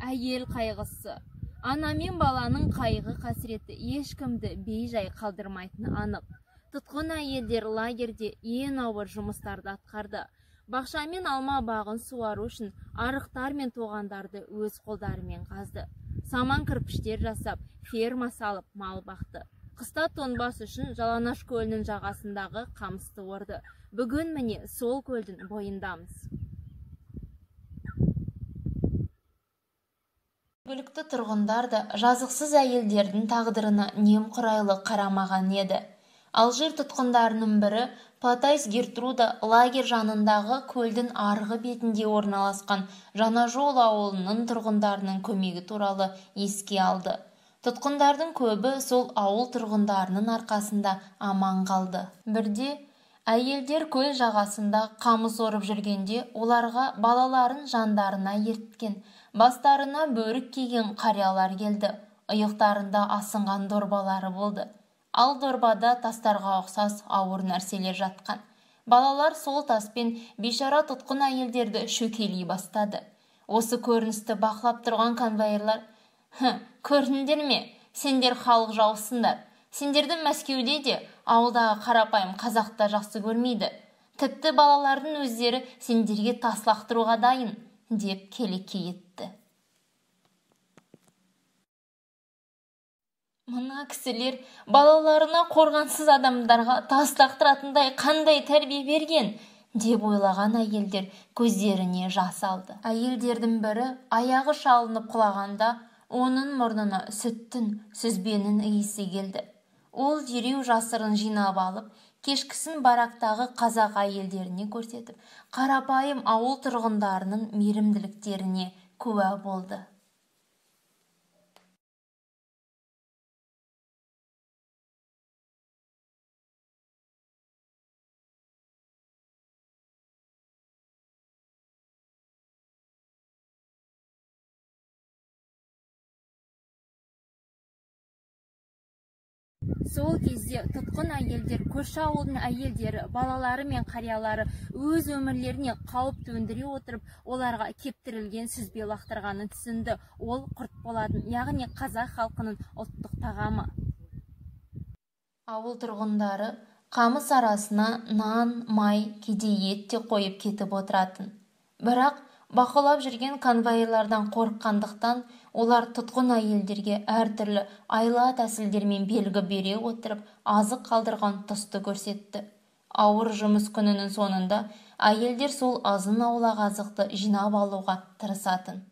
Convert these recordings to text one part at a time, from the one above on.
Әйел қайғысы. Ана мен баланың қайғы қасіреті ешкімді бейжай қалдырмайтыны анық. Тұтқын әйелдер лагерде ең ауыр жұмыстарды атқарды. Бақша мен алма бағын суару үшін арықтар мен тоғандарды өз қолдарымен қазды. Саман кірпіштер жасап, ферма салып мал бақты. Қыста тоңбас үшін Жалаңаш көлінің жағасындағы қамысты орды. Бүгін міне сол көлдің бойындамыз. Жергілікті тұрғындар да жазықсыз әйелдердің тағдырына немқұрайлы қарамаған еді. Алжир тұтқындарының бірі Платайс Гертруда лагер жанындағы көлдің арғы бетінде орналасқан Жаңажол ауылының тұрғындарының көмегі туралы еске алды. Тұтқындардың көбі сол ауыл тұрғындарының арқасында аман қалды. Бірде әйелдер көл жағасында қамыс орып жүргенде оларға балаларын жандарына ерткен, бастарына бөрік киген қариялар келді. Иықтарында асынған дорбалары болды. Ал дорбада тастарға ұқсас ауыр нәрселер жатқан. Балалар сол таспен бейшара тұтқын әйелдерді шөкелей бастады. Осы көріністі бақылап тұрған конвоирлар: көрдіңдер ме? Сендер халық жаусыңдар. Сендерді Мәскеуде де, ауылдағы қарапайым қазақта жақсы көрмейді. Тіпті балалардың өздері сендерге тас лақтыруға дайын, деп келеке етті. Мына кісілер балаларына қорғансыз адамдарға тас лақтыратындай қандай тәрбие берген, деп ойлаған әйелдер көздеріне жас алды. Әйелдердің бірі аяғы шалынып құлағанда оның мұрнына сүттің, сүзбенің иісі келді. Ол дереу жасырын жинап алып, кешкісін барактағы қазақ әйелдеріне көрсетіп, қарапайым ауыл тұрғындарының мейірімділіктеріне куә болды. Сол кезде тұтқын әйелдер көрші ауылдың әйелдері, балалары мен қариялары өз өмірлеріне қауіп төндіре отырып, оларға кептірілген сүзбе лақтырғанын түсінді. Ол құрт болатын, яғни қазақ халқының ұлттық тағамы. Ауыл тұрғындары қамыс арасына нан, май, кейде ет те қойып кетіп отыратын. Бірақ бақылап жүрген конвоирлардан қорыққандықтан олар тұтқын әйелдерге әртүрлі айла тәсілдермен белгі бере отырып азық қалдырған тұсты көрсетті. Ауыр жұмыс күнінің сонында әйелдер сол азын-аулақ азықты жинап алуға тырысатын.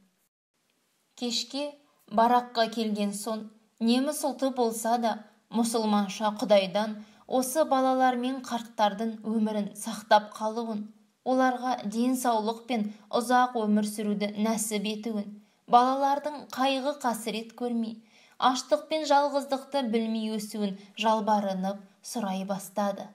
Кешке бараққа келген соң, неміс ұлты болса да мұсылманша Құдайдан осы балалар мен қарттардың өмірін сақтап қалуын, оларға денсаулық пен ұзақ өмір сүруді нәсіп етуін, балалардың қайғы қасірет көрмей, аштық пен жалғыздықты білмей өсуін жалбарынып сұрай бастады.